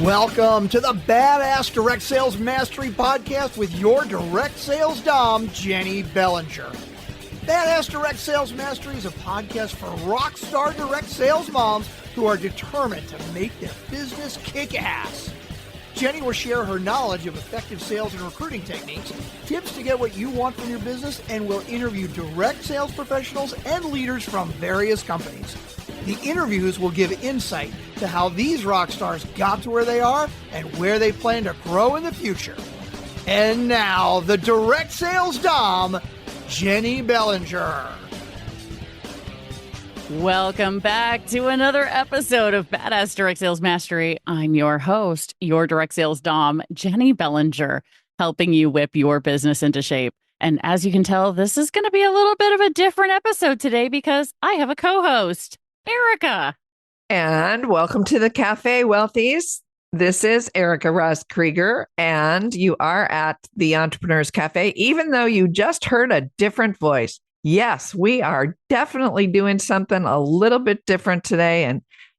Welcome to the Badass Direct Sales Mastery Podcast with your direct sales dom, Jenny Bellinger. Badass Direct Sales Mastery is a podcast for rock star direct sales moms who are determined to make their business kick ass. Jenny will share her knowledge of effective sales and recruiting techniques, tips to get what you want from your business, and will interview direct sales professionals and leaders from various companies. The interviews will give insight to how these rock stars got to where they are and where they plan to grow in the future. And now, the direct sales dom, Jenny Bellinger. Welcome back to another episode of Badass Direct Sales Mastery. I'm your host, your direct sales dom, Jenny Bellinger, helping you whip your business into shape. And as you can tell, this is going to be a little bit of a different episode today because I have a co-host, Erica. And welcome to the Café, Wealthies. This is Erica Ross-Krieger, and you are at the Entrepreneurs Cafe, even though you just heard a different voice. Yes, we are definitely doing something a little bit different today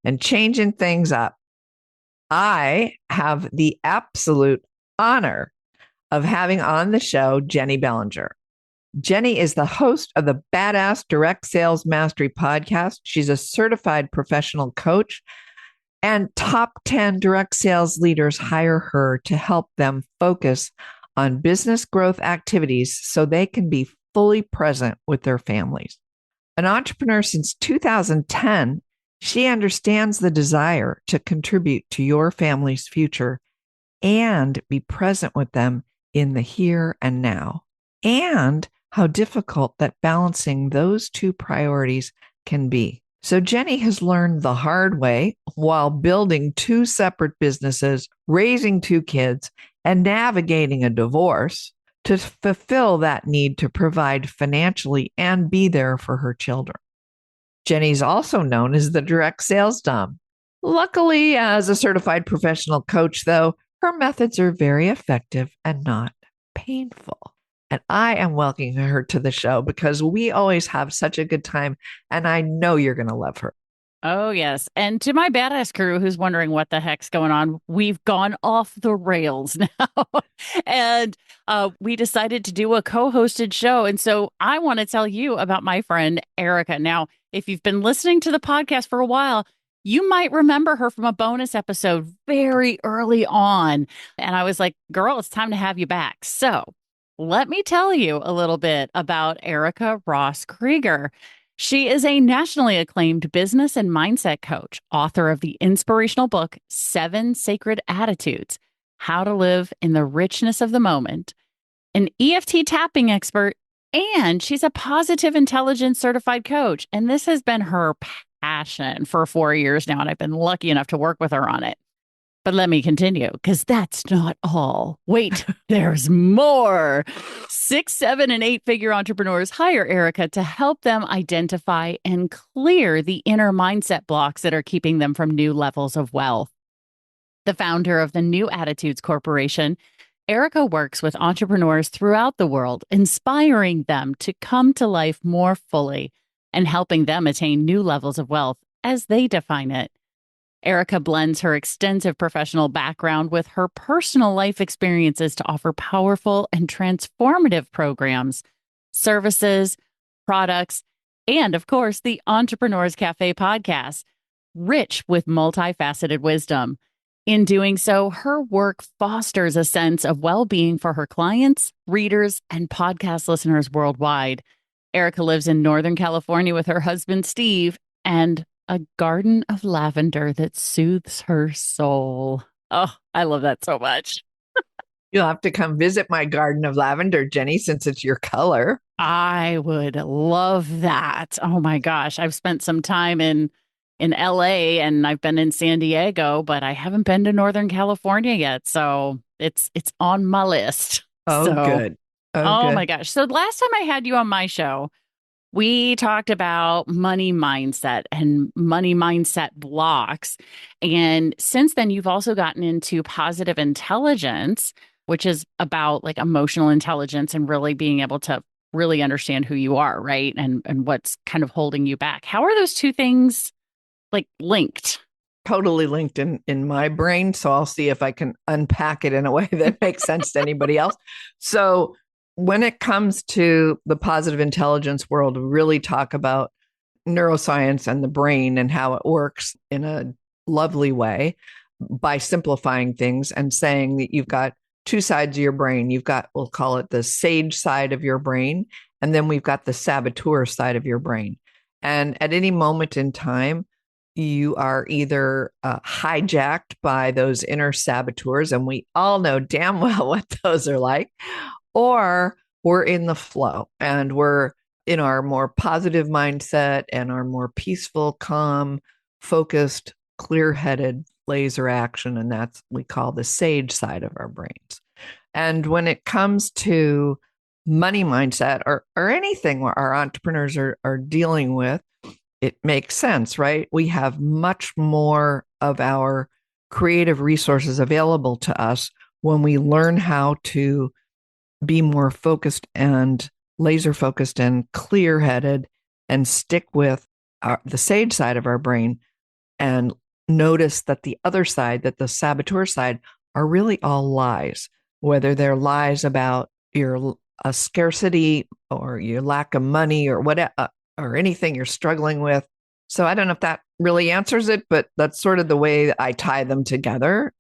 and changing things up. I have the absolute honor of having on the show Jenny Bellinger. Jenny is the host of the Badass Direct Sales Mastery podcast. She's a certified professional coach, and top 10 direct sales leaders hire her to help them focus on business growth activities so they can be fully present with their families. An entrepreneur since 2010, she understands the desire to contribute to your family's future and be present with them in the here and now, and how difficult that balancing those two priorities can be. So Jenny has learned the hard way while building two separate businesses, raising two kids, and navigating a divorce to fulfill that need to provide financially and be there for her children. Jenny's also known as the direct sales dom. Luckily, as a certified professional coach, though, her methods are very effective and not painful. And I am welcoming her to the show because we always have such a good time, and I know you're going to love her. Oh, yes. And to my badass crew who's wondering what the heck's going on, we've gone off the rails now. And we decided to do a co-hosted show. And so I want to tell you about my friend, Erica. Now, if you've been listening to the podcast for a while, you might remember her from a bonus episode very early on. And I was like, girl, it's time to have you back. So let me tell you a little bit about Erica Ross-Krieger. She is a nationally acclaimed business and mindset coach, author of the inspirational book, 7 Sacred Attitudes, How to Live in the Richness of the Moment, an EFT tapping expert, and she's a positive intelligence certified coach. And this has been her passion for 4 years now, and I've been lucky enough to work with her on it. But let me continue, because that's not all. Wait, there's more. 6, 7, and 8-figure entrepreneurs hire Erica to help them identify and clear the inner mindset blocks that are keeping them from new levels of wealth. The founder of the New Attitudes Corporation, Erica works with entrepreneurs throughout the world, inspiring them to come to life more fully and helping them attain new levels of wealth as they define it. Erica blends her extensive professional background with her personal life experiences to offer powerful and transformative programs, services, products, and, of course, the Entrepreneurs Cafe podcast, rich with multi-faceted wisdom. In doing so, her work fosters a sense of well-being for her clients, readers, and podcast listeners worldwide. Erica lives in Northern California with her husband, Steve, and a garden of lavender that soothes her soul. Oh, I love that so much. You'll have to come visit my garden of lavender, Jenny, since it's your color. I would love that. Oh my gosh. I've spent some time in LA and I've been in San Diego, but I haven't been to Northern California yet. So it's on my list. Oh, good. Oh good. my gosh. So last time I had you on my show, we talked about money mindset and money mindset blocks. And since then, you've also gotten into positive intelligence, which is about like emotional intelligence and really being able to really understand who you are, right? And what's kind of holding you back. How are those two things like linked? totally linked in my brain. So I'll see if I can unpack it in a way that makes sense to anybody else. So when it comes to the positive intelligence world, we really talk about neuroscience and the brain and how it works in a lovely way by simplifying things and saying that you've got two sides of your brain. You've got, we'll call it the sage side of your brain, and then we've got the saboteur side of your brain. And at any moment in time, you are either hijacked by those inner saboteurs, and we all know damn well what those are like, or we're in the flow and we're in our more positive mindset and our more peaceful, calm, focused, clear-headed laser action. And that's we call the sage side of our brains. And when it comes to money mindset or anything our entrepreneurs are dealing with, it makes sense, right? We have much more of our creative resources available to us when we learn how to be more focused and laser focused and clear headed and stick with the sage side of our brain and notice that the other side, that the saboteur side, are really all lies, whether they're lies about your scarcity or your lack of money or whatever, or anything you're struggling with. So I don't know if that really answers it, but that's sort of the way that I tie them together.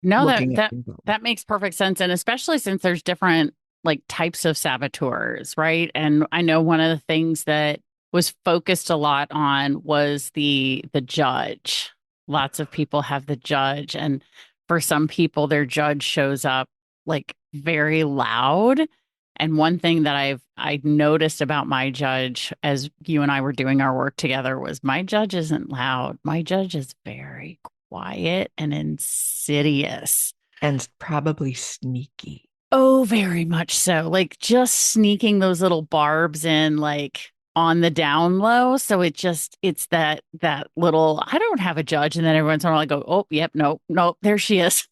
No, that makes perfect sense. And especially since there's different like types of saboteurs, right? And I know one of the things that was focused a lot on was the judge. Lots of people have the judge, and for some people their judge shows up like very loud. And one thing that I noticed about my judge as you and I were doing our work together was my judge isn't loud. My judge is very quiet and insidious. And probably sneaky. Oh, very much so. Like just sneaking those little barbs in like on the down low. So it's that little, I don't have a judge. And then every once in a while I go, oh, yep, nope, there she is.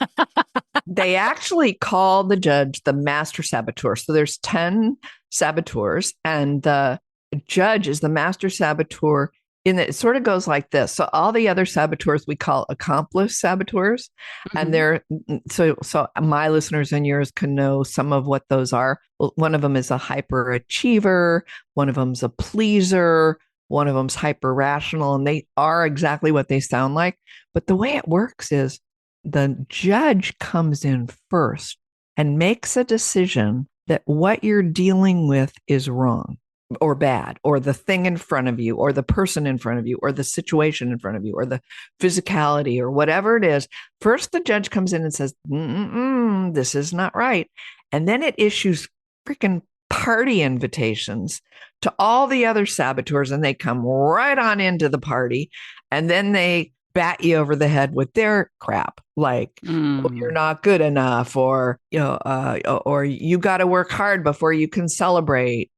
They actually call the judge the master saboteur. So there's 10 saboteurs, and the judge is the master saboteur. It sort of goes like this. So all the other saboteurs we call accomplice saboteurs. Mm-hmm. And they're so my listeners and yours can know some of what those are. One of them is a hyperachiever, one of them's a pleaser, one of them's hyper rational, and they are exactly what they sound like. But the way it works is the judge comes in first and makes a decision that what you're dealing with is wrong or bad, or the thing in front of you, or the person in front of you, or the situation in front of you, or the physicality, or whatever it is. First, the judge comes in and says, this is not right. And then it issues freaking party invitations to all the other saboteurs, and they come right on into the party. And then they bat you over the head with their crap, like oh, you're not good enough, or or you got to work hard before you can celebrate,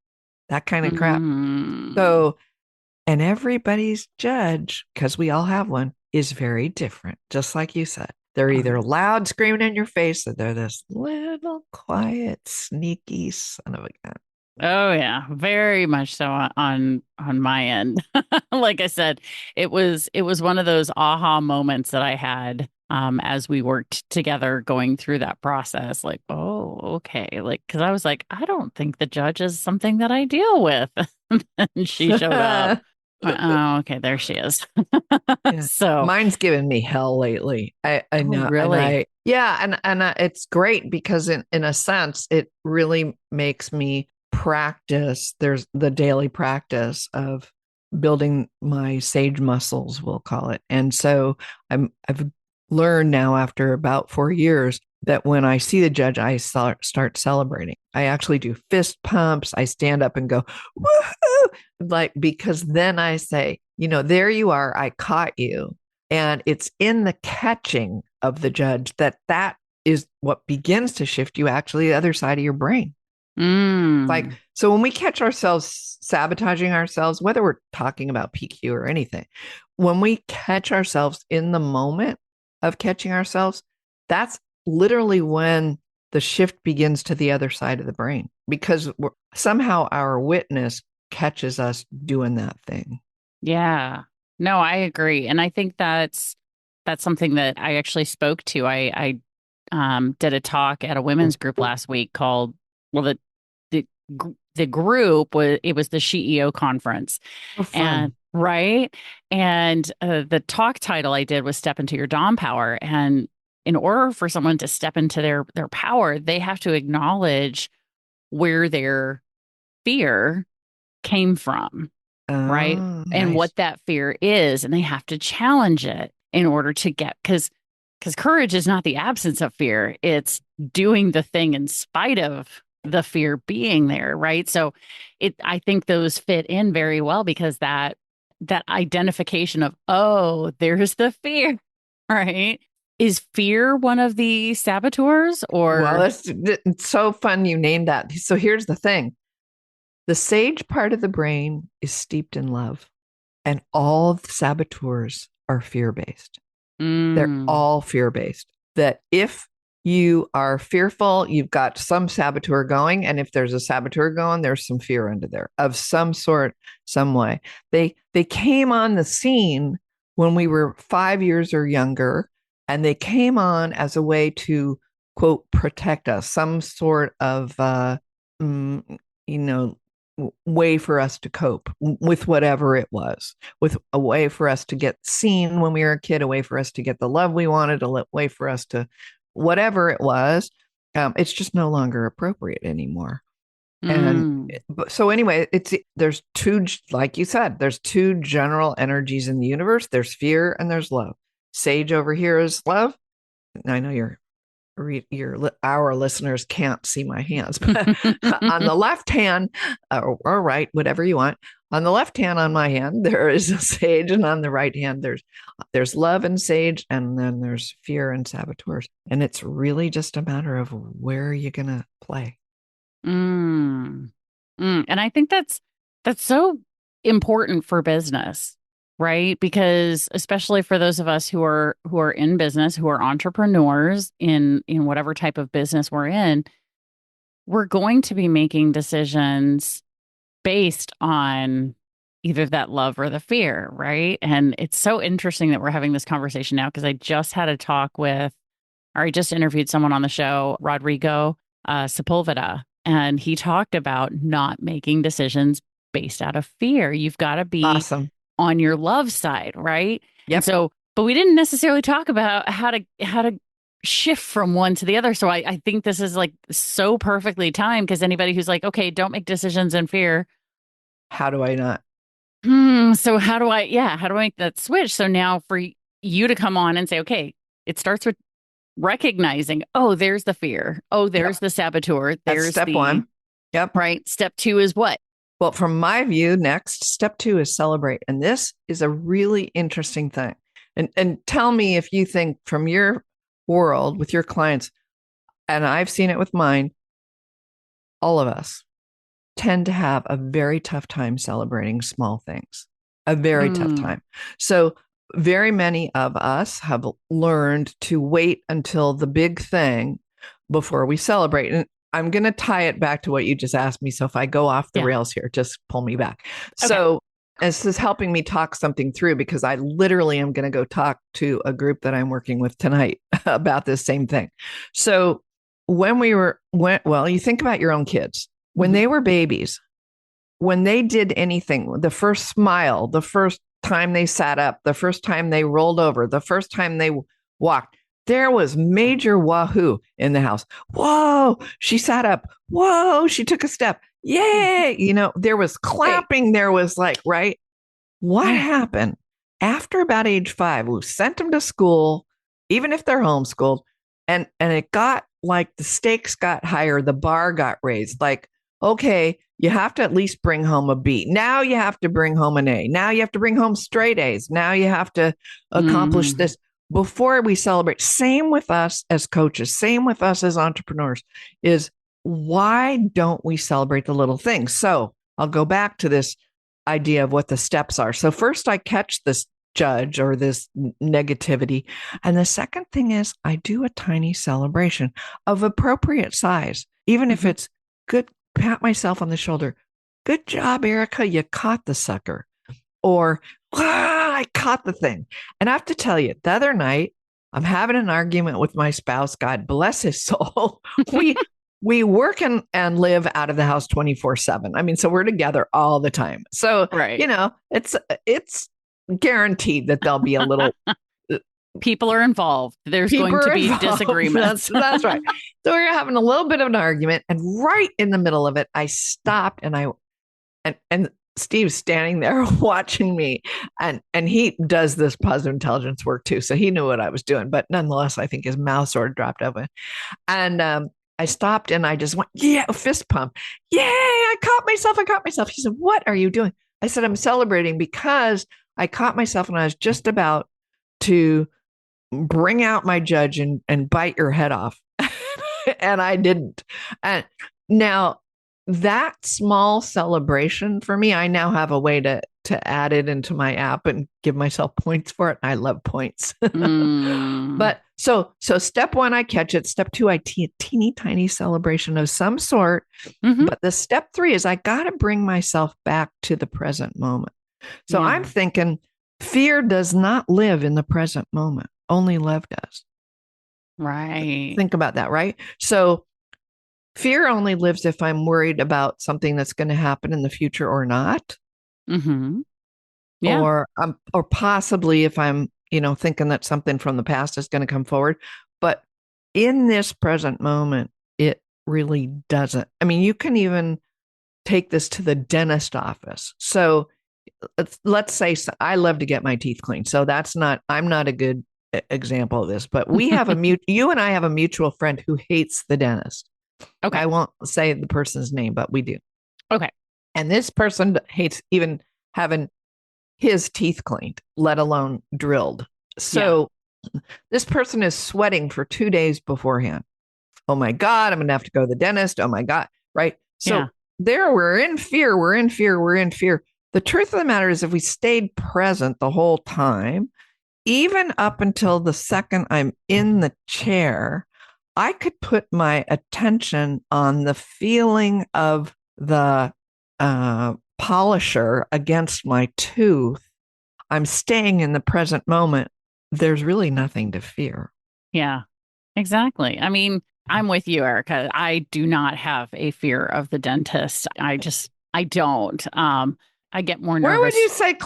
that kind of crap. So, and everybody's judge, because we all have one, is very different. Just like you said, they're either loud, screaming in your face, or they're this little quiet, sneaky son of a gun. Oh yeah, very much so on my end. Like I said, it was one of those aha moments that I had as we worked together going through that process. Like, oh, okay. Like, because I was like, I don't think the judge is something that I deal with. And she showed up. Oh, okay, there she is. Yeah. So mine's given me hell lately. I know, really, and it's great because in a sense, it really makes me practice. There's the daily practice of building my sage muscles, we'll call it. And so I've learned now after about 4 years that when I see the judge, I start celebrating. I actually do fist pumps. I stand up and go, woohoo! Like, because then I say, there you are. I caught you. And it's in the catching of the judge that is what begins to shift you actually the other side of your brain. Like, so when we catch ourselves sabotaging ourselves, whether we're talking about PQ or anything, when we catch ourselves in the moment of catching ourselves, that's literally when the shift begins to the other side of the brain, because somehow our witness catches us doing that thing. Yeah, no, I agree. And I think that's that's something that I actually spoke to. I did a talk at a women's group last week called, well, the the group was, it was the CEO conference. Oh, fun. And right. And the talk title I did was Step into Your Dom Power. And in order for someone to step into their power, they have to acknowledge where their fear came from, right? Oh, And nice. what that fear is. And they have to challenge it in order to get, because courage is not the absence of fear. It's doing the thing in spite of the fear being there, right? So I think those fit in very well because that identification of, oh, there's the fear, right? Is fear one of the saboteurs or? Well, it's so fun you named that. So here's the thing. The sage part of the brain is steeped in love, and all the saboteurs are fear-based. They're all fear-based. That if you are fearful, you've got some saboteur going. And if there's a saboteur going, there's some fear under there of some sort, some way. They came on the scene when we were 5 years or younger, and they came on as a way to, quote, protect us, some sort of, way for us to cope with whatever it was, with a way for us to get seen when we were a kid, a way for us to get the love we wanted, a way for us to whatever it was. It's just no longer appropriate anymore. And so anyway, there's two, like you said, there's two general energies in the universe. There's fear and there's love. Sage over here is love. I know our listeners can't see my hands, but on the left hand or right, whatever you want, on the left hand on my hand, there is a sage, and on the right hand, there's love and sage, and then there's fear and saboteurs. And it's really just a matter of where you're going to play. And I think that's so important for business, right? Because especially for those of us who are in business, who are entrepreneurs in whatever type of business we're in, we're going to be making decisions based on either that love or the fear, right? And it's so interesting that we're having this conversation now because I just had a talk I just interviewed someone on the show, Rodrigo Sepulveda, and he talked about not making decisions based out of fear. You've got to be awesome on your love side, right? Yep. And so, but we didn't necessarily talk about how to shift from one to the other. So I think this is like so perfectly timed because anybody who's like, okay, don't make decisions in fear. How do I not? So how do I make that switch? So now for you to come on and say, okay, it starts with recognizing, oh, there's the fear. Oh, there's the saboteur. There's That's step one. Yep. Right. Step two is what? Well, from my view, next, step two is celebrate. And this is a really interesting thing. And tell me if you think from your world with your clients, and I've seen it with mine, all of us tend to have a very tough time celebrating small things, a very tough time. So very many of us have learned to wait until the big thing before we celebrate. And I'm going to tie it back to what you just asked me. So if I go off the rails here, just pull me back. Okay. So this is helping me talk something through because I literally am going to go talk to a group that I'm working with tonight about this same thing. So when you think about your own kids, when they were babies, when they did anything, the first smile, the first time they sat up, the first time they rolled over, the first time they walked, there was major wahoo in the house. Whoa, she sat up. Whoa, she took a step. Yay. There was clapping. There was like, right. What happened after about age 5? We sent them to school, even if they're homeschooled. And it got like the stakes got higher. The bar got raised. Like, okay, you have to at least bring home a B. Now you have to bring home an A. Now you have to bring home straight A's. Now you have to accomplish this before we celebrate. Same with us as coaches, same with us as entrepreneurs, is why don't we celebrate the little things? So I'll go back to this idea of what the steps are. So first I catch this judge or this negativity. And the second thing is I do a tiny celebration of appropriate size, even if it's good. Pat myself on the shoulder. Good job, Erica. You caught the sucker. Or, I caught the thing. And I have to tell you, the other night, I'm having an argument with my spouse. God bless his soul. We work and live out of the house 24/7. I mean, so we're together all the time. So, Right. it's guaranteed that there'll be a little People are involved. There's people going to are be involved. disagreements. That's right. So we're having a little bit of an argument, and right in the middle of it, I stopped and Steve's standing there watching me, and he does this positive intelligence work too, so he knew what I was doing. But nonetheless, I think his mouth sort of dropped open, and I stopped and I just went, yeah, fist pump, yay! I caught myself. He said, "What are you doing?" I said, "I'm celebrating because I caught myself, and I was just about to bring out my judge and bite your head off." And I didn't. And now that small celebration for me, I now have a way to add it into my app and give myself points for it. I love points. But so step one, I catch it. Step two, I a teeny tiny celebration of some sort. But the step three is I got to bring myself back to the present moment. So I'm thinking fear does not live in the present moment. Only love does. Right. Think about that, right? So fear only lives if I'm worried about something that's going to happen in the future or not. Yeah. Or possibly if I'm, thinking that something from the past is going to come forward. But in this present moment, it really doesn't. I mean, you can even take this to the dentist office. So let's say I love to get my teeth cleaned. So I'm not a good example of this, but we have you and I have a mutual friend who hates the dentist. Okay. I won't say the person's name, but we do. Okay. And this person hates even having his teeth cleaned, let alone drilled. So this person is sweating for 2 days beforehand. Oh my God, I'm going to have to go to the dentist. Oh my God. Right. So we're in fear. The truth of the matter is if we stayed present the whole time, even up until the second I'm in the chair, I could put my attention on the feeling of the polisher against my tooth. I'm staying in the present moment. There's really nothing to fear. Yeah, exactly. I mean, I'm with you, Erica. I do not have a fear of the dentist. I don't. I get more nervous. Where would you say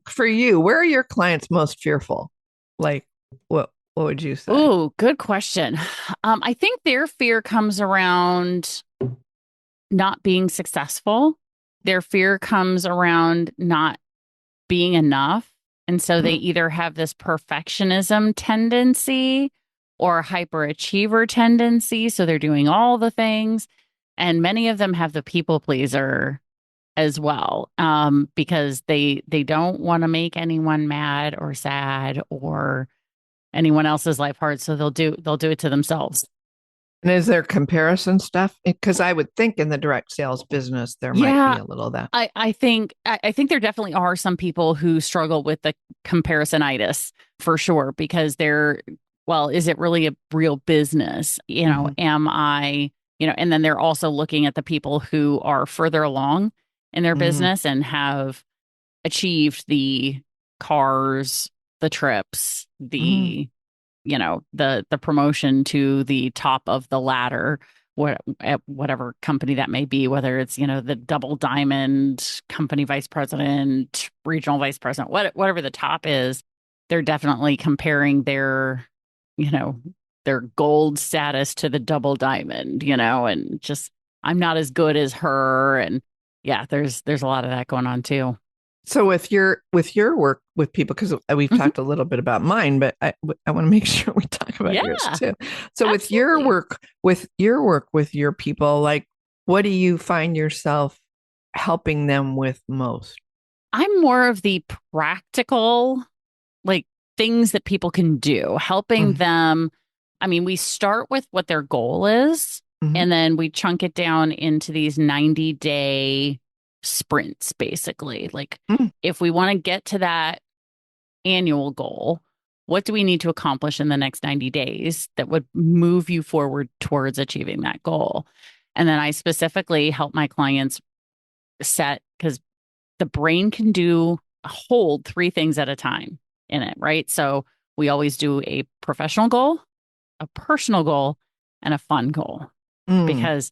for you? Where are your clients most fearful? Like, what would you say? Oh, good question. I think their fear comes around not being successful. Their fear comes around not being enough. And so they either have this perfectionism tendency or hyperachiever tendency. So they're doing all the things. And many of them have the people pleaser as well, because they don't want to make anyone mad or sad or anyone else's life hard. So they'll do it to themselves. And is there comparison stuff? Because I would think in the direct sales business, there might be a little of that. I think there definitely are some people who struggle with the comparisonitis for sure, because is it really a real business? Am I, and then they're also looking at the people who are further along in their business and have achieved the cars, the trips, the the promotion to the top of the ladder, at whatever company that may be, whether it's, the double diamond company vice president, regional vice president, whatever the top is, they're definitely comparing their gold status to the double diamond, and just, I'm not as good as her. And there's a lot of that going on too. So with your work with people, because we've talked a little bit about mine, but I want to make sure we talk about yours too. So with your work with your people, like, what do you find yourself helping them with most? I'm more of the practical, like, things that people can do, helping them. I mean, we start with what their goal is, and then we chunk it down into these 90-day sprints, basically. Like, if we want to get to that annual goal, what do we need to accomplish in the next 90 days that would move you forward towards achieving that goal? And then I specifically help my clients set, because the brain can do hold three things at a time in it, right? So we always do a professional goal, a personal goal, and a fun goal. Mm. Because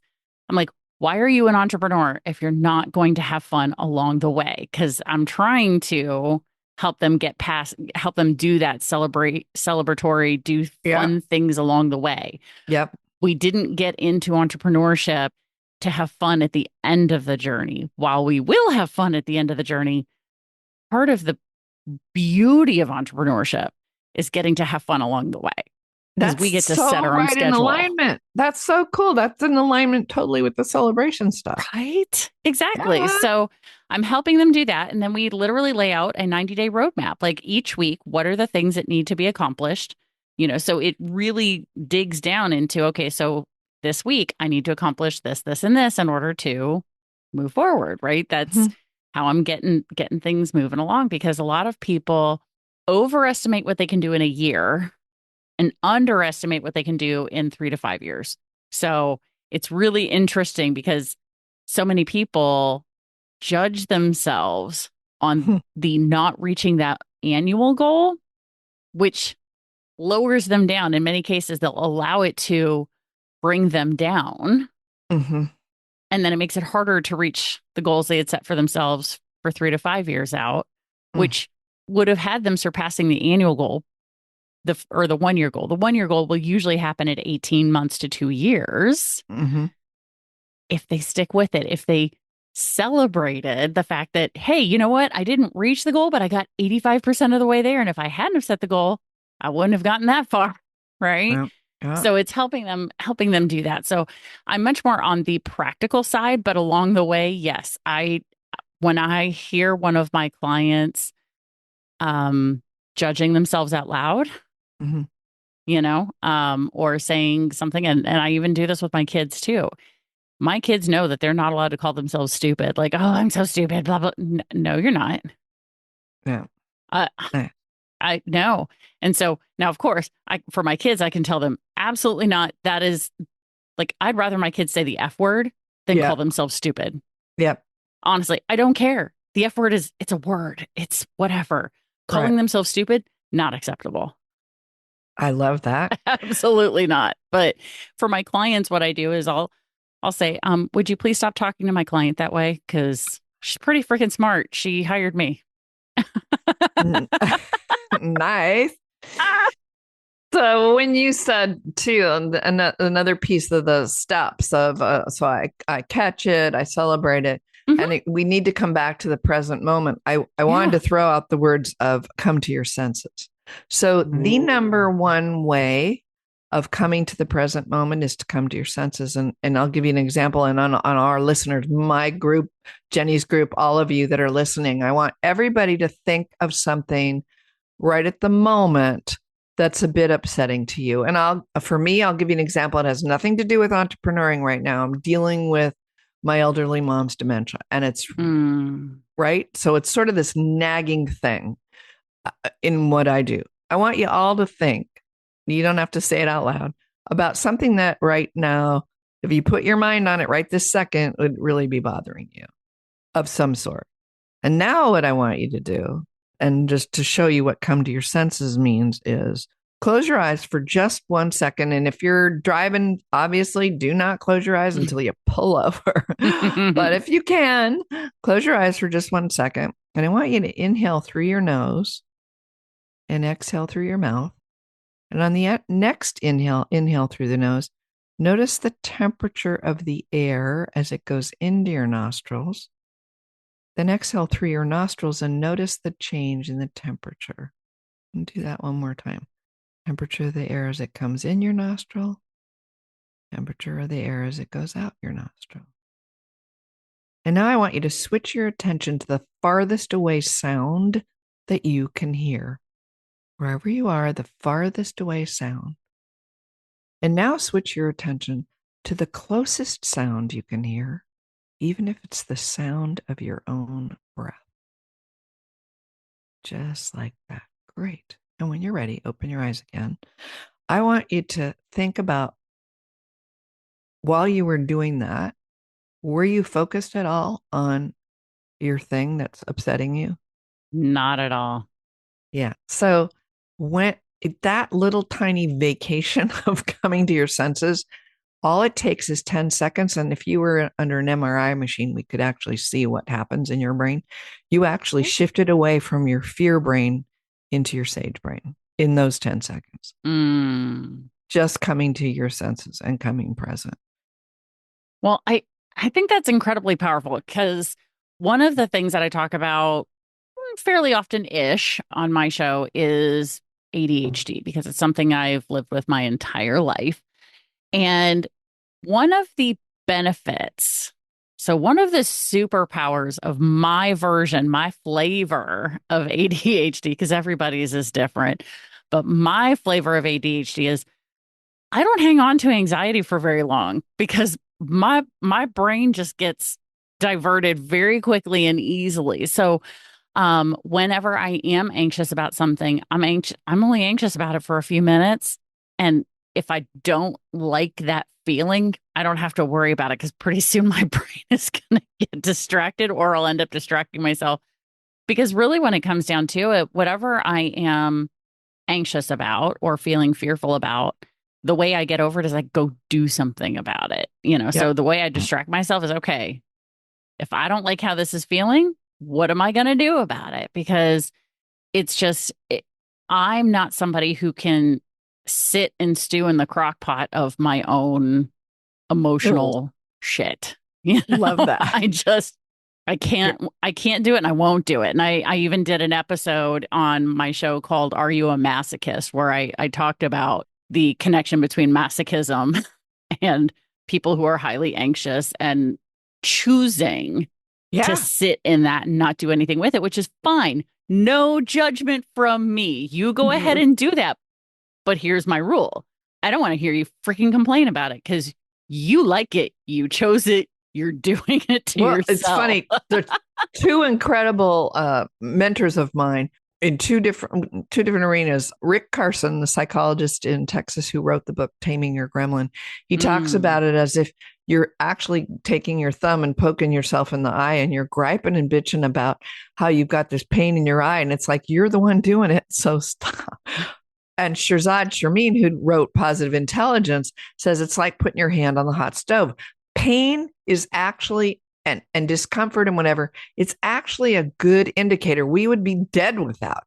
I'm like, why are you an entrepreneur if you're not going to have fun along the way? Because I'm trying to help them get past, help them do that celebratory, do Yeah. fun things along the way. Yep. We didn't get into entrepreneurship to have fun at the end of the journey. While we will have fun at the end of the journey, part of the beauty of entrepreneurship is getting to have fun along the way because we get to so set our own right in schedule. alignment. That's so cool. That's in alignment totally with the celebration stuff. Right? Exactly. Yeah. So I'm helping them do that. And then we literally lay out a 90-day roadmap. Like each week, what are the things that need to be accomplished? So it really digs down into, okay, so this week I need to accomplish this, this, and this in order to move forward, right? That's Mhm. how I'm getting things moving along because a lot of people overestimate what they can do in a year and underestimate what they can do in 3 to 5 years. So it's really interesting because so many people judge themselves on the not reaching that annual goal, which lowers them down. In many cases, they'll allow it to bring them down. Mhm. And then it makes it harder to reach the goals they had set for themselves for 3 to 5 years out, Mm. which would have had them surpassing the annual goal, the 1 year goal. The 1 year goal will usually happen at 18 months to 2 years Mhm. if they stick with it, if they celebrated the fact that, hey, you know what? I didn't reach the goal, but I got 85% of the way there. And if I hadn't have set the goal, I wouldn't have gotten that far. Right. Yeah. Yeah. So it's helping them do that. So I'm much more on the practical side, but along the way, yes, when I hear one of my clients judging themselves out loud, Mhm. or saying something, and I even do this with my kids too. My kids know that they're not allowed to call themselves stupid. Like, oh, I'm so stupid, blah, blah. No, you're not. Yeah. Uh, Eh. I know. And so now, of course, for my kids, I can tell them absolutely not. That is like, I'd rather my kids say the F word than Yeah. call themselves stupid. Yep. Honestly, I don't care. The F word it's a word. It's whatever. Calling Right. themselves stupid, not acceptable. I love that. Absolutely not. But for my clients, what I do is I'll say, would you please stop talking to my client that way? Because she's pretty freaking smart. She hired me. Mm. Nice. So when you said too, another piece of the steps of, so I catch it, I celebrate it, Mhm. we need to come back to the present moment. I wanted to throw out the words of come to your senses. So the number one way of coming to the present moment is to come to your senses. And I'll give you an example. And on our listeners, my group, Jenny's group, all of you that are listening, I want everybody to think of something right at the moment that's a bit upsetting to you. And for me, I'll give you an example. It has nothing to do with entrepreneuring right now. I'm dealing with my elderly mom's dementia, and it's right. So it's sort of this nagging thing in what I do. I want you all to think, you don't have to say it out loud, about something that right now, if you put your mind on it right this second, would really be bothering you of some sort. And now what I want you to do, and just to show you what come to your senses means, is close your eyes for just 1 second. And if you're driving, obviously do not close your eyes until you pull over. But if you can, close your eyes for just 1 second. And I want you to inhale through your nose and exhale through your mouth. And on the next inhale through the nose. Notice the temperature of the air as it goes into your nostrils. Then exhale through your nostrils and notice the change in the temperature. And do that one more time. Temperature of the air as it comes in your nostril. Temperature of the air as it goes out your nostril. And now I want you to switch your attention to the farthest away sound that you can hear. Wherever you are, the farthest away sound. And now switch your attention to the closest sound you can hear, even if it's the sound of your own breath. Just like that. Great. And when you're ready, open your eyes again. I want you to think about, while you were doing that, were you focused at all on your thing that's upsetting you? Not at all. Yeah. So when that little tiny vacation of coming to your senses, all it takes is 10 seconds. And if you were under an MRI machine, we could actually see what happens in your brain. You actually shifted away from your fear brain into your sage brain in those 10 seconds. Mm. Just coming to your senses and coming present. Well, I think that's incredibly powerful because one of the things that I talk about fairly often-ish on my show is ADHD because it's something I've lived with my entire life. And one of the benefits, so one of the superpowers of my version, my flavor of ADHD, because everybody's is different, but my flavor of ADHD is I don't hang on to anxiety for very long because my brain just gets diverted very quickly and easily. So whenever I am anxious about something, I'm only anxious about it for a few minutes. And if I don't like that feeling, I don't have to worry about it because pretty soon my brain is going to get distracted or I'll end up distracting myself. Because really, when it comes down to it, whatever I am anxious about or feeling fearful about, the way I get over it is I go do something about it. So Yep. the way I distract myself is okay, if I don't like how this is feeling, what am I going to do about it? Because it's just, I'm not somebody who can sit and stew in the crock pot of my own Ew. emotional shit. Love that. I can't do it and I won't do it. And I even did an episode on my show called Are You a Masochist? Where I talked about the connection between masochism and people who are highly anxious and choosing to Yeah. sit in that and not do anything with it, which is fine. No judgment from me. You go ahead and do that. But here's my rule. I don't want to hear you freaking complain about it because you like it. You chose it. You're doing it to Well, yourself. it's funny. There's two incredible mentors of mine in two different arenas. Rick Carson, the psychologist in Texas who wrote the book Taming Your Gremlin, he talks about it as if you're actually taking your thumb and poking yourself in the eye and you're griping and bitching about how you've got this pain in your eye. And it's like, you're the one doing it. So stop. And Shirzad Sharmin, who wrote Positive Intelligence, says it's like putting your hand on the hot stove. Pain is actually and discomfort and whatever, it's actually a good indicator. We would be dead without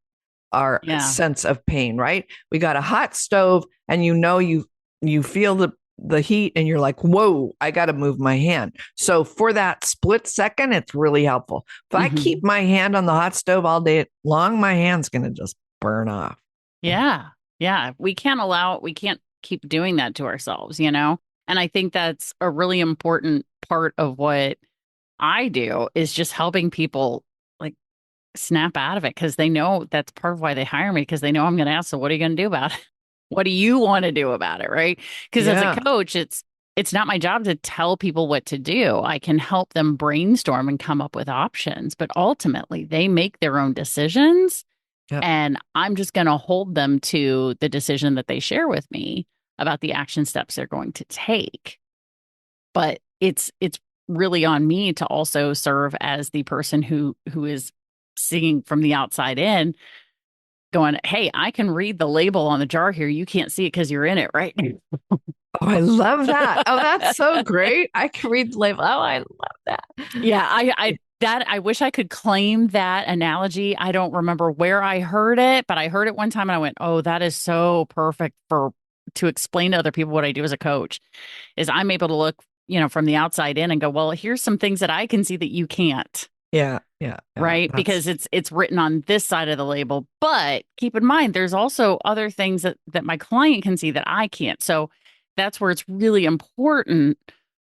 our sense of pain, right? We got a hot stove and you feel the heat and you're like, whoa, I got to move my hand. So for that split second, it's really helpful. If I keep my hand on the hot stove all day long, my hand's going to just burn off. Yeah. Yeah. We can't keep doing that to ourselves, And I think that's a really important part of what I do is just helping people like snap out of it because they know that's part of why they hire me because they know I'm going to ask, so what are you going to do about it? What do you want to do about it? Right. Because as a coach, it's not my job to tell people what to do. I can help them brainstorm and come up with options, but ultimately they make their own decisions. Yep. And I'm just going to hold them to the decision that they share with me about the action steps they're going to take. But it's really on me to also serve as the person who is seeing from the outside in, going, hey, I can read the label on the jar here. You can't see it because you're in it, right? Oh, I love that. Oh, that's so great. I can read the label. Oh, I love that. Yeah, I wish I could claim that analogy. I don't remember where I heard it, but I heard it one time and I went, oh, that is so perfect to explain to other people what I do as a coach is I'm able to look, from the outside in and go, well, here's some things that I can see that you can't. Yeah. Right. Because it's written on this side of the label. But keep in mind, there's also other things that my client can see that I can't. So that's where it's really important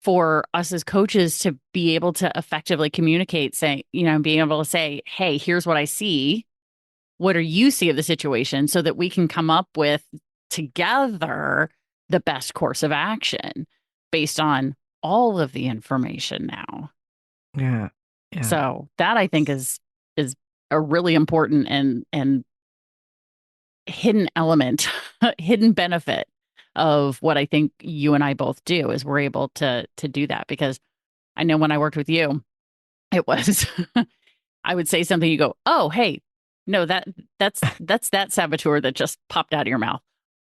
for us as coaches to be able to effectively communicate, saying, being able to say, hey, here's what I see. What do you see of the situation so that we can come up with together the best course of action based on all of the information now. Yeah. So that I think is a really important and hidden element, hidden benefit of what I think you and I both do is we're able to do that because I know when I worked with you, it was I would say something, you go, oh, hey, No, that's that saboteur that just popped out of your mouth.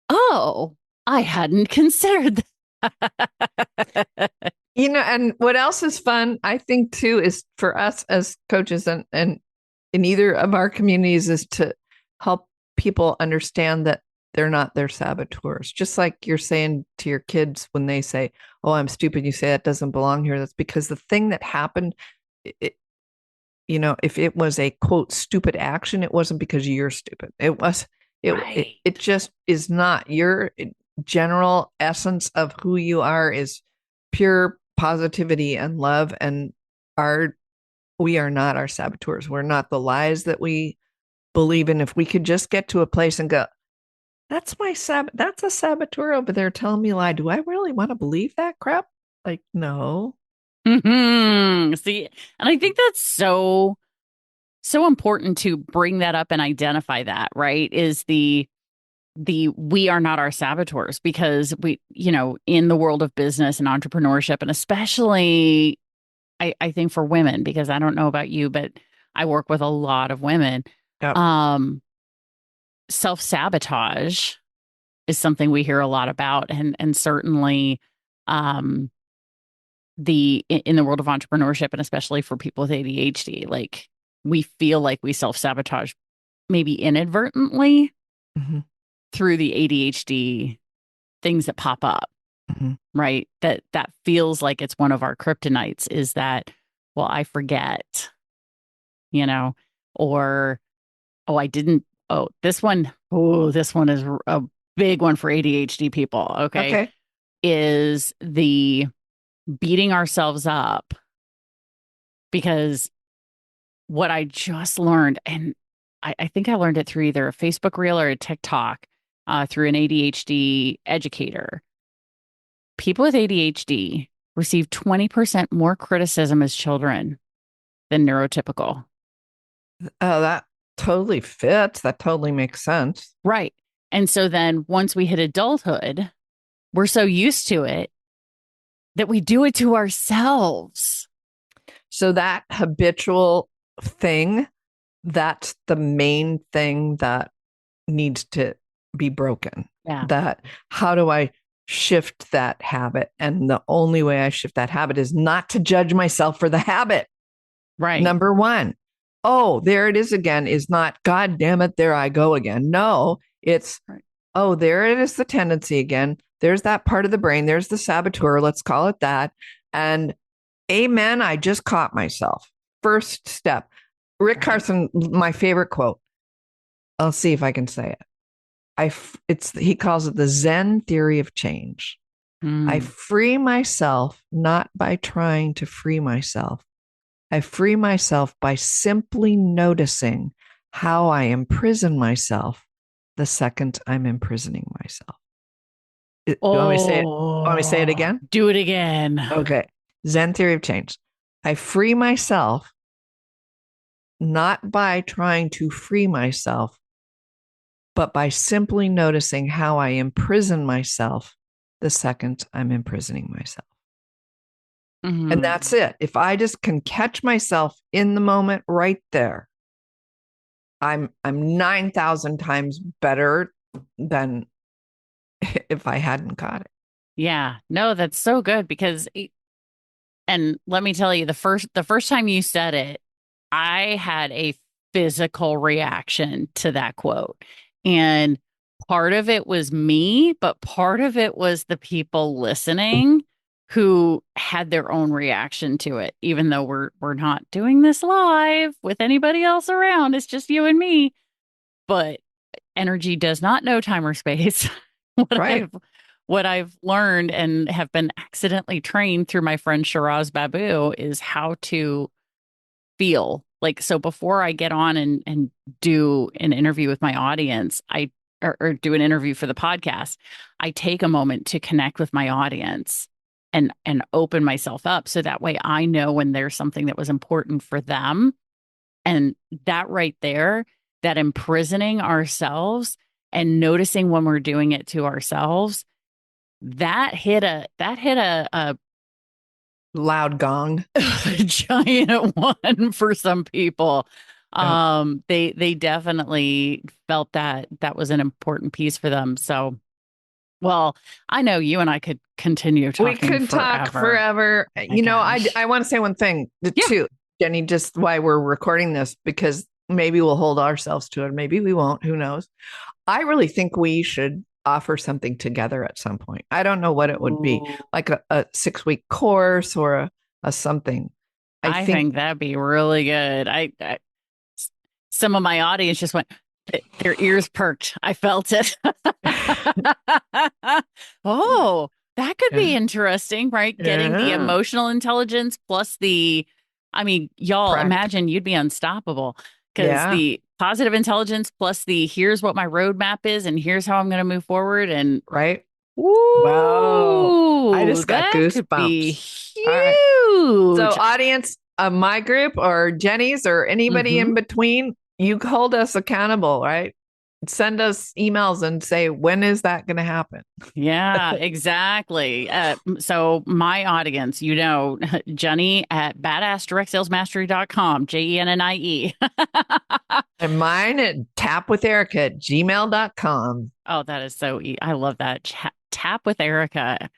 Oh, I hadn't considered that. And what else is fun, I think, too, is for us as coaches and in either of our communities is to help people understand that they're not their saboteurs. Just like you're saying to your kids when they say, "Oh, I'm stupid," you say that doesn't belong here. That's because the thing that happened, it, if it was a quote stupid action, it wasn't because you're stupid. Right. It just is not. Your general essence of who you are is pure positivity and love, and we are not our saboteurs. We're not the lies that we believe in. If we could just get to a place and go, that's a saboteur over there telling me a lie. Do I really want to believe that crap? Like, no. See, and I think that's so important to bring that up and identify that, right? Is the we are not our saboteurs, because we, in the world of business and entrepreneurship, and especially I think for women, because I don't know about you, but I work with a lot of women. Yep. Self-sabotage is something we hear a lot about, and certainly um in the world of entrepreneurship, and especially for people with ADHD, like we feel like we self-sabotage maybe inadvertently Mm-hmm. through the ADHD things that pop up, Mm-hmm. right? That feels like it's one of our kryptonites, is that, well, I forget, or, oh, I didn't, this one is a big one for ADHD people, okay? Okay. Is the beating ourselves up, because what I just learned, and I think I learned it through either a Facebook reel or a TikTok, through an ADHD educator. People with ADHD receive 20% more criticism as children than neurotypical. Oh, that totally fits. That totally makes sense. Right. And so then once we hit adulthood, we're so used to it that we do it to ourselves. So that habitual thing, that's the main thing that needs to be broken. Yeah. That how do I shift that habit? And the only way I shift that habit is not to judge myself for the habit. Right. Number one. Oh, there it is again, is not, God damn it, there I go again. No, it's, right. Oh, there it is, the tendency again. There's that part of the brain. There's the saboteur. Let's call it that. And amen, I just caught myself. First step. Rick Carson, my favorite quote. I'll see if I can say it. He calls it the Zen theory of change. I free myself not by trying to free myself. I free myself by simply noticing how I imprison myself the second I'm imprisoning myself. Do you want me to say it? Want me to say it again? Do it again. Okay. Zen theory of change. I free myself not by trying to free myself, but by simply noticing how I imprison myself the second I'm imprisoning myself. Mm-hmm. And that's it. If I just can catch myself in the moment right there, I'm 9,000 times better than if I hadn't caught it. Yeah. No, that's so good, because and let me tell you, the first time you said it, I had a physical reaction to that quote. And part of it was me, but part of it was the people listening who had their own reaction to it, even though we're not doing this live with anybody else around. It's just you and me. But energy does not know time or space. Right. What I've learned and have been accidentally trained through my friend Shiraz Babu is how to feel. Like, so before I get on and do an interview with my audience, or do an interview for the podcast, I take a moment to connect with my audience and open myself up, so that way I know when there's something that was important for them. And that right there, that imprisoning ourselves and noticing when we're doing it to ourselves, that hit a loud gong. giant one for some people. They definitely felt that that was an important piece for them. So, well, I know you and I could continue We talking could talk forever. My You know, gosh. I want to say one thing Yeah. too, Jenny, just why we're recording this, because maybe we'll hold ourselves to it. Maybe we won't. Who knows? I really think we should offer something together at some point. I don't know what it would be, Ooh, like a 6-week course or a something. I I think think that'd be really good. Some of my audience just went, their ears perked. I felt it. Oh, that could yeah, be interesting, right? Getting the yeah, emotional intelligence plus I mean, y'all practice. imagine you'd be unstoppable because Yeah, the positive intelligence plus here's what my roadmap is and here's how I'm going to move forward. And right. Wow. I woo, just got that could be goosebumps. All right. So, huge. audience of my group or Jenny's or anybody Hmm. in between, you hold us accountable, right? Send us emails and say, when is that going to happen? Yeah, exactly. So my audience, Jenny at badassdirectsalesmastery.com, JENNIE. And mine at tapwitherica@gmail.com. Oh, that is so I love that. Tap with Erica.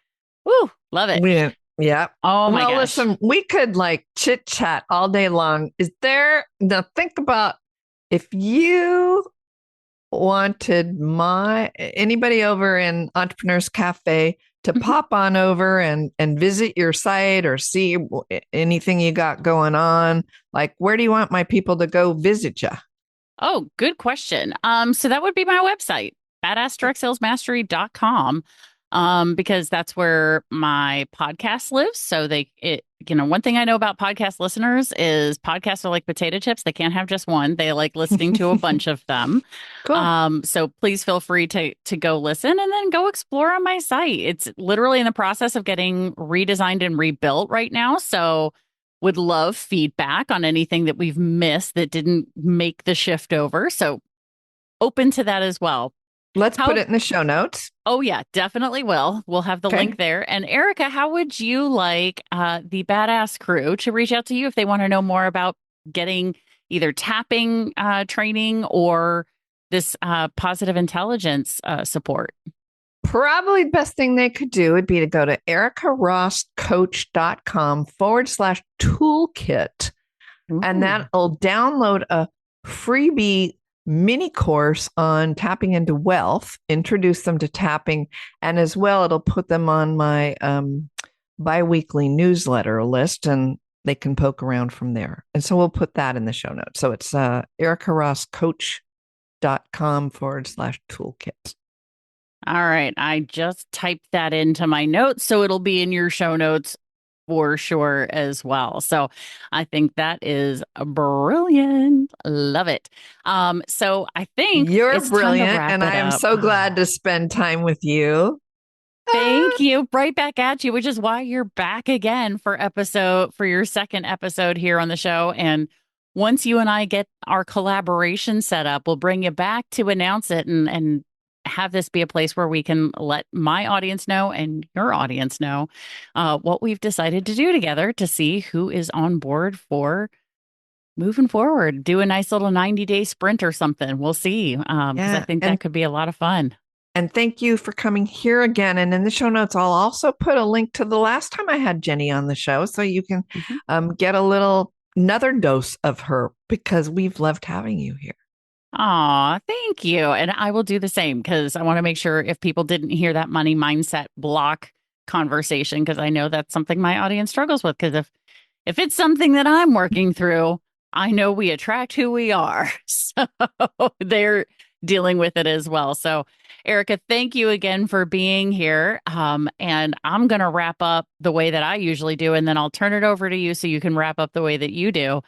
Woo, love it. Yeah. Yeah. Oh my Well, gosh. listen, we could like chit chat all day long. Now think about if you wanted anybody over in Entrepreneurs Cafe to Mhm. pop on over and visit your site or see anything you got going on. Like, where do you want my people to go visit you? Oh, good question. So that would be my website, badassdirectsalesmastery.com. Because that's where my podcast lives. So one thing I know about podcast listeners is podcasts are like potato chips. They can't have just one. They like listening to a bunch of them. Cool. So please feel free to go listen and then go explore on my site. It's literally in the process of getting redesigned and rebuilt right now. So would love feedback on anything that we've missed that didn't make the shift over. So open to that as well. Let's put How it in the show notes. Oh, yeah, definitely will. We'll have the link Okay. there. And Erica, how would you like the Badass crew to reach out to you if they want to know more about getting either tapping training or this positive intelligence support? Probably the best thing they could do would be to go to ericarosscoach.com/toolkit. And Ooh. that'll download a freebie mini course on tapping into wealth, introduce them to tapping, and as well, it'll put them on my biweekly newsletter list and they can poke around from there. And so we'll put that in the show notes. So it's ericarosscoach.com/toolkit. All right. I just typed that into my notes, so it'll be in your show notes for sure as well. So I think that is brilliant. Love it. So I think You're it's time to brilliant, wrap and it I am up. so glad to spend time with you. Thank you. Right back at you, which is why you're back again for your second episode here on the show. And once you and I get our collaboration set up, we'll bring you back to announce it and have this be a place where we can let my audience know and your audience know what we've decided to do together to see who is on board for moving forward. Do a nice little 90-day sprint or something. We'll see. Because I Yeah, think that could be a lot of fun. and thank you for coming here again. And in the show notes, I'll also put a link to the last time I had Jenny on the show, so you can Mhm. get another dose of her, because we've loved having you here. Aw, thank you. And I will do the same because I want to make sure if people didn't hear that money mindset block conversation, because I know that's something my audience struggles with. Because if it's something that I'm working through, I know we attract who we are. So they're dealing with it as well. So, Erica, thank you again for being here. And I'm going to wrap up the way that I usually do, and then I'll turn it over to you so you can wrap up the way that you do. Uh,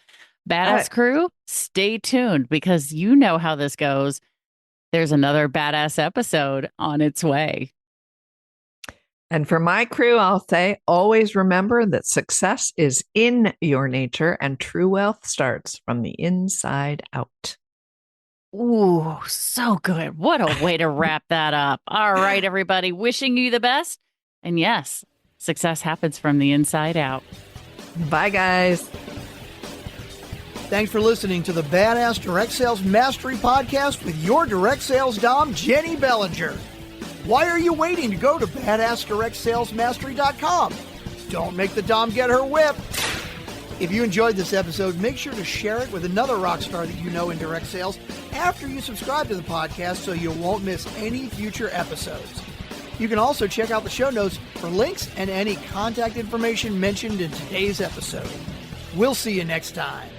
Badass crew, stay tuned because you know how this goes. There's another badass episode on its way. and for my crew, I'll say always remember that success is in your nature and true wealth starts from the inside out. Ooh, so good. What a way to wrap that up. All right, everybody, wishing you the best. And yes, success happens from the inside out. Bye, guys. Thanks for listening to the Badass Direct Sales Mastery Podcast with your direct sales dom, Jenny Bellinger. Why are you waiting to go to badassdirectsalesmastery.com? Don't make the dom get her whip. If you enjoyed this episode, make sure to share it with another rock star that you know in direct sales after you subscribe to the podcast so you won't miss any future episodes. You can also check out the show notes for links and any contact information mentioned in today's episode. We'll see you next time.